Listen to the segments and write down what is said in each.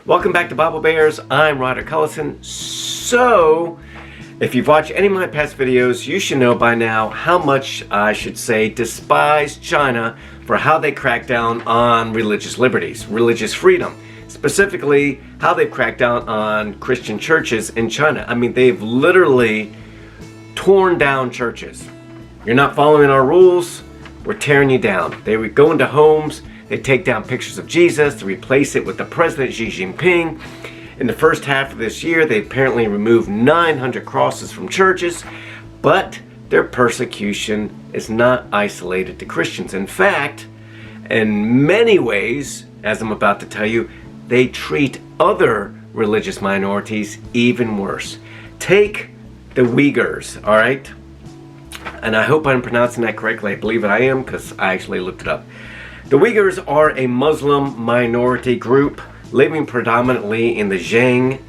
Welcome back to Bible Bears. I'm Ryder Cullison. So, if you've watched any of my past videos, you should know by now how much I should say despise China for how they crack down on religious liberties, religious freedom. Specifically, how they've cracked down on Christian churches in China. I mean, they've literally torn down churches. You're not following our rules, we're tearing you down. They would go into homes, they take down pictures of Jesus to replace it with the President Xi Jinping. In the first half of this year, they apparently removed 900 crosses from churches, but their persecution is not isolated to Christians. In fact, in many ways, as I'm about to tell you, they treat other religious minorities even worse. Take the Uighurs, all right? And I hope I'm pronouncing that correctly. I believe I am because I actually looked it up. The Uighurs are a Muslim minority group living predominantly in the Xinjiang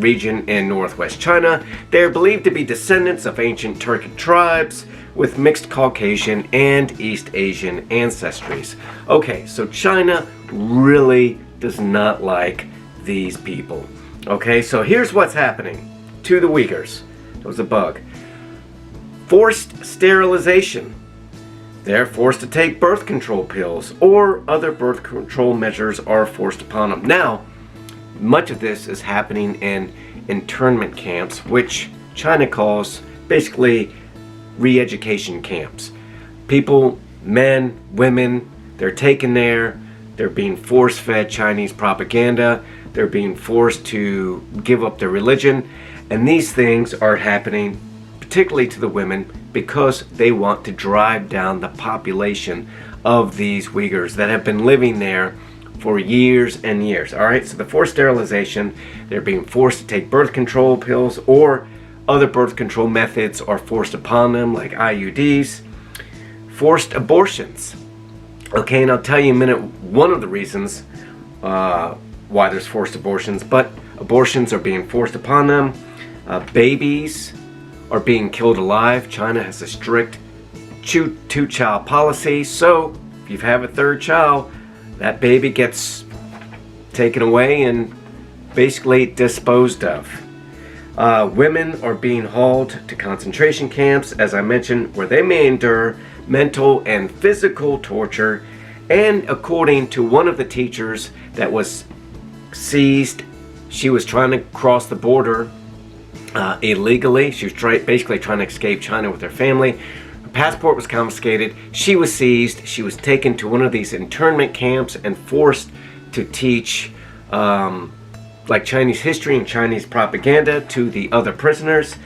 region in northwest China. They are believed to be descendants of ancient Turkic tribes with mixed Caucasian and East Asian ancestries. Okay, so China really does not like these people. Okay, so here's what's happening to the Uighurs. There was a bug. Forced sterilization. They're forced to take birth control pills or other birth control measures are forced upon them. Now, much of this is happening in internment camps, which China calls basically re-education camps. People, men, women, they're taken there, they're being force-fed Chinese propaganda, they're being forced to give up their religion, and these things are happening particularly to the women because they want to drive down the population of these Uighurs that have been living there for years and years. All right, so the forced sterilization, they're being forced to take birth control pills or other birth control methods are forced upon them like IUDs. Forced abortions. Okay, and I'll tell you in a minute one of the reasons why there's forced abortions, but abortions are being forced upon them. Babies are being killed alive. China has a strict two-child policy, so if you have a third child, that baby gets taken away and basically disposed of. Women are being hauled to concentration camps, as I mentioned, where they may endure mental and physical torture, and according to one of the teachers that was seized, she was trying to cross the border illegally. She was basically trying to escape China with her family. Her passport was confiscated. She was seized. She was taken to one of these internment camps and forced to teach like Chinese history and Chinese propaganda to the other prisoners.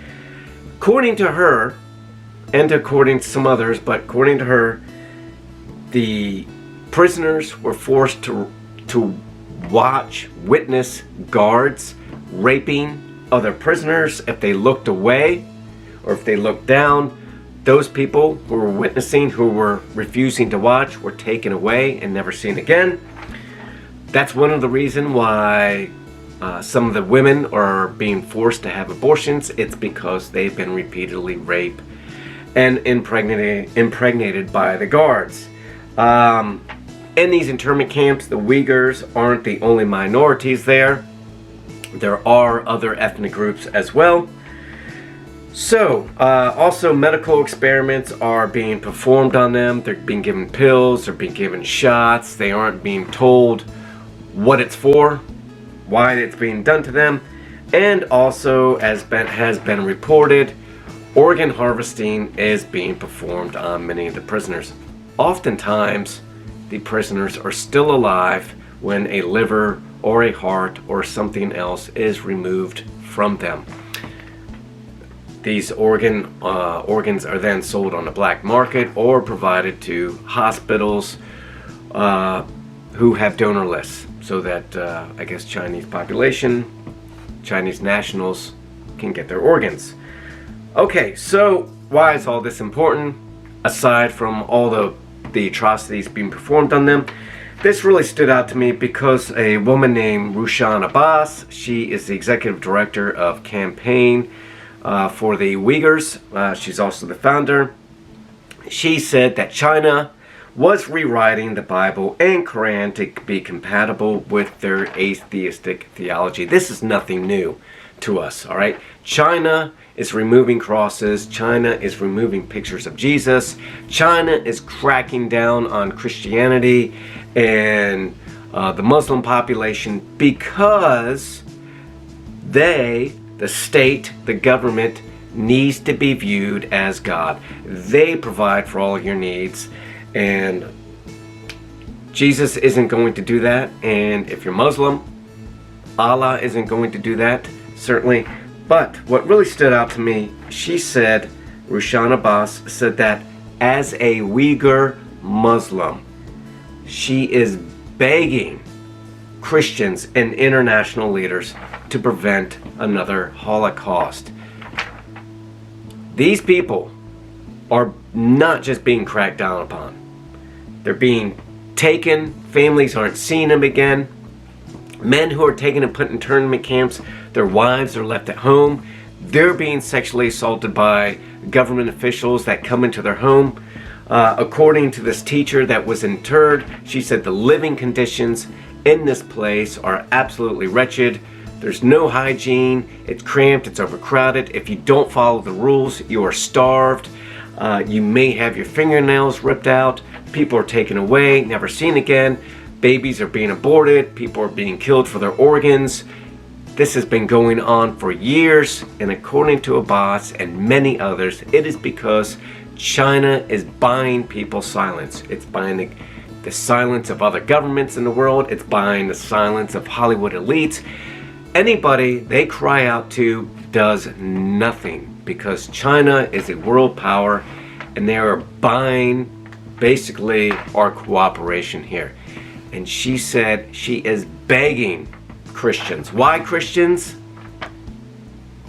According to her, and according to some others, but according to her, the prisoners were forced to witness guards raping other prisoners. If they looked away or if they looked down, those people who were witnessing, who were refusing to watch, were taken away and never seen again. That's one of the reasons why some of the women are being forced to have abortions. It's because they've been repeatedly raped and impregnated by the guards. In these internment camps, the Uighurs aren't the only minorities there. There are other ethnic groups as well. So, also medical experiments are being performed on them. They're being given pills, they're being given shots. They aren't being told what it's for, why it's being done to them. And also, as has been reported, organ harvesting is being performed on many of the prisoners. Oftentimes, the prisoners are still alive when a liver or a heart or something else is removed from them. These organs are then sold on the black market or provided to hospitals who have donor lists so that I guess Chinese population, Chinese nationals can get their organs. Okay, so why is all this important? Aside from all the atrocities being performed on them, this really stood out to me because a woman named Rushan Abbas, she is the executive director of campaign for the Uighurs. She's also the founder. She said that China was rewriting the Bible and Quran to be compatible with their atheistic theology. This is nothing new to us, all right? China is removing crosses. China is removing pictures of Jesus. China is cracking down on Christianity and the Muslim population because the state, the government, needs to be viewed as God. They provide for all your needs, and Jesus isn't going to do that. And if you're Muslim, Allah isn't going to do that, certainly. But what really stood out to me, she said, Rushan Abbas said that as a Uyghur Muslim, she is begging Christians and international leaders to prevent another Holocaust. These people are not just being cracked down upon. They're being taken. Families aren't seeing them again. Men who are taken and put in internment camps, their wives are left at home. They're being sexually assaulted by government officials that come into their home. According to this teacher that was interred, she said the living conditions in this place are absolutely wretched. There's no hygiene, it's cramped, it's overcrowded. If you don't follow the rules, you are starved. You may have your fingernails ripped out. People are taken away, never seen again. Babies are being aborted. People are being killed for their organs. This has been going on for years, and according to Abbas and many others, it is because China is buying people's silence. It's buying the silence of other governments in the world. It's buying the silence of Hollywood elites. Anybody they cry out to does nothing because China is a world power and they are buying basically our cooperation here. And she said she is begging Christians. Why Christians?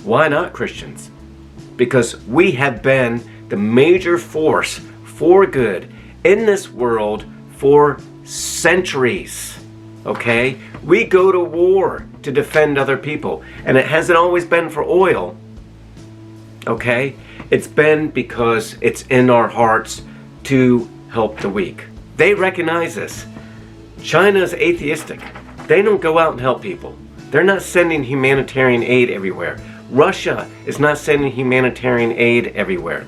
Why not Christians? Because we have been the major force for good in this world for centuries. Okay? We go to war to defend other people. And it hasn't always been for oil. Okay? It's been because it's in our hearts to help the weak. They recognize this. China's atheistic. They don't go out and help people. They're not sending humanitarian aid everywhere. Russia is not sending humanitarian aid everywhere.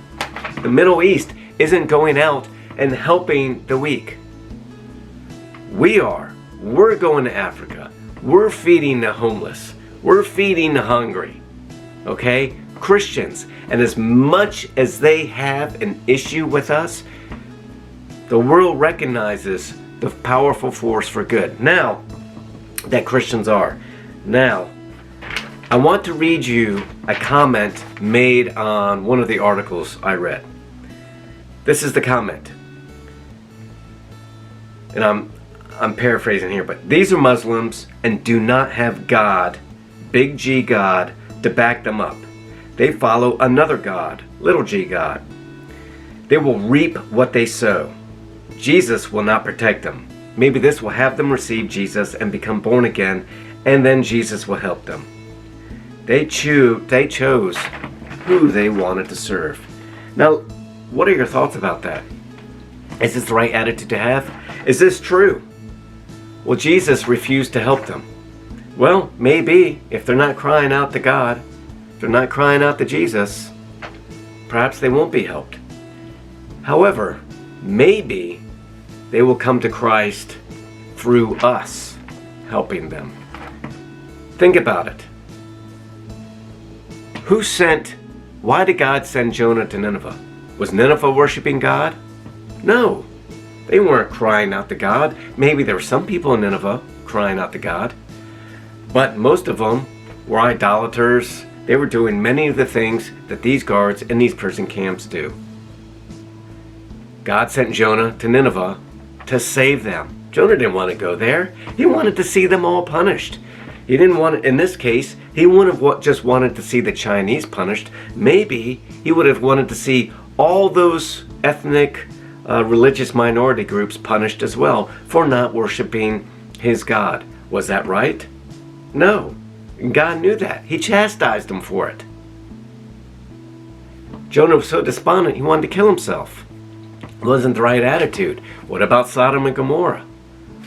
The Middle East isn't going out and helping the weak. We are. We're going to Africa. We're feeding the homeless. We're feeding the hungry. Okay? Christians. And as much as they have an issue with us, the world recognizes the powerful force for good. Now, that Christians are. Now, I want to read you a comment made on one of the articles I read. This is the comment. And I'm paraphrasing here, but these are Muslims and do not have God, big G God, to back them up. They follow another God, little g God. They will reap what they sow. Jesus will not protect them. Maybe this will have them receive Jesus and become born again, and then Jesus will help them. They chose who they wanted to serve. Now, what are your thoughts about that? Is this the right attitude to have? Is this true? Well, Jesus refused to help them. Well, maybe if they're not crying out to God, if they're not crying out to Jesus, perhaps they won't be helped. However, maybe they will come to Christ through us helping them. Think about it. Why did God send Jonah to Nineveh? Was Nineveh worshiping God? No. They weren't crying out to God. Maybe there were some people in Nineveh crying out to God. But most of them were idolaters. They were doing many of the things that these guards in these prison camps do. God sent Jonah to Nineveh to save them. Jonah didn't want to go there. He wanted to see them all punished. He didn't want, in this case, he wouldn't have just wanted to see the Chinese punished. Maybe he would have wanted to see all those ethnic, religious minority groups punished as well for not worshiping his God. Was that right? No. God knew that. He chastised them for it. Jonah was so despondent he wanted to kill himself. Wasn't the right attitude. What about Sodom and Gomorrah?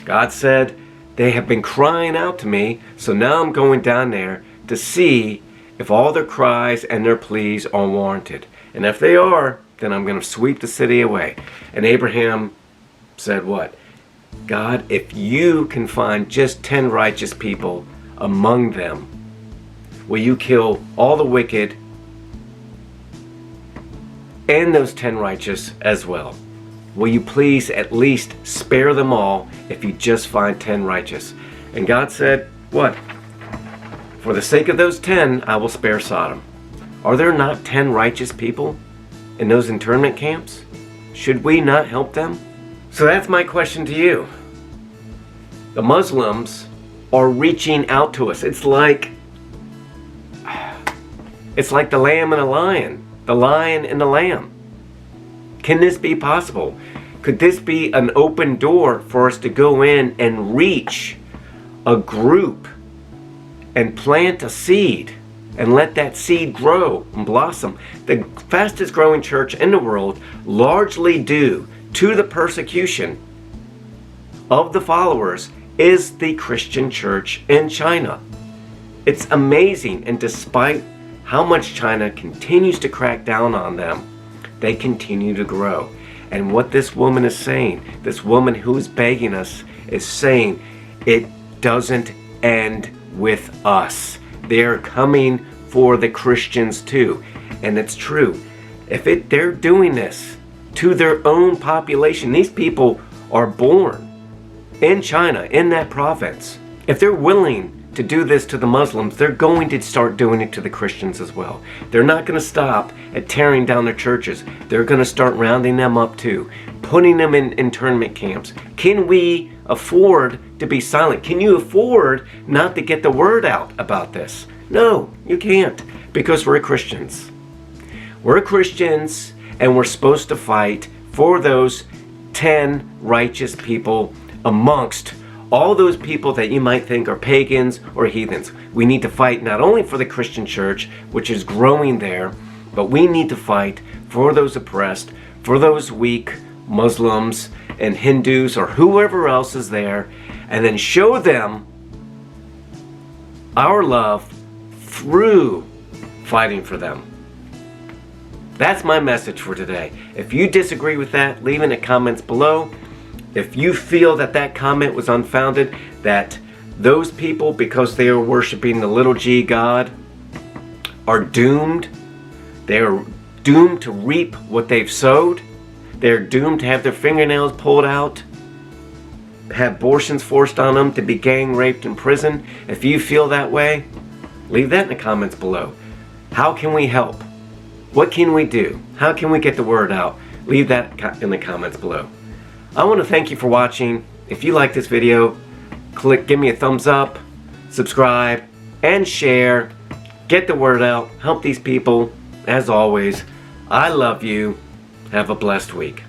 God said, they have been crying out to me, so now I'm going down there to see if all their cries and their pleas are warranted. And if they are, then I'm going to sweep the city away. And Abraham said what? God, if you can find just 10 righteous people among them, will you kill all the wicked and those 10 righteous as well? Will you please at least spare them all if you just find 10 righteous? And God said, what? For the sake of those 10, I will spare Sodom. Are there not 10 righteous people in those internment camps? Should we not help them? So that's my question to you. The Muslims are reaching out to us. It's like the lamb and the lion and the lamb. Can this be possible? Could this be an open door for us to go in and reach a group and plant a seed and let that seed grow and blossom? The fastest growing church in the world, largely due to the persecution of the followers, is the Christian church in China. It's amazing, and despite how much China continues to crack down on them, they continue to grow. And what this woman is saying, this woman who is begging us, is saying it doesn't end with us. They're coming for the Christians too. And it's true. If they're doing this to their own population, these people are born in China, in that province. If they're willing to do this to the Muslims, they're going to start doing it to the Christians as well. They're not going to stop at tearing down their churches. They're going to start rounding them up too, putting them in internment camps. Can we afford to be silent? Can you afford not to get the word out about this? No, you can't, because we're Christians. We're Christians, and we're supposed to fight for those 10 righteous people amongst all those people that you might think are pagans or heathens. We need to fight not only for the Christian church, which is growing there, but we need to fight for those oppressed, for those weak Muslims and Hindus or whoever else is there, and then show them our love through fighting for them. That's my message for today. If you disagree with that, leave in the comments below. If you feel that that comment was unfounded, that those people, because they are worshiping the little g God, are doomed. They are doomed to reap what they've sowed. They're doomed to have their fingernails pulled out, have abortions forced on them, to be gang raped in prison. If you feel that way, leave that in the comments below. How can we help? What can we do? How can we get the word out? Leave that in the comments below. I want to thank you for watching. If you like this video, give me a thumbs up, subscribe, and share. Get the word out. Help these people. As always, I love you. Have a blessed week.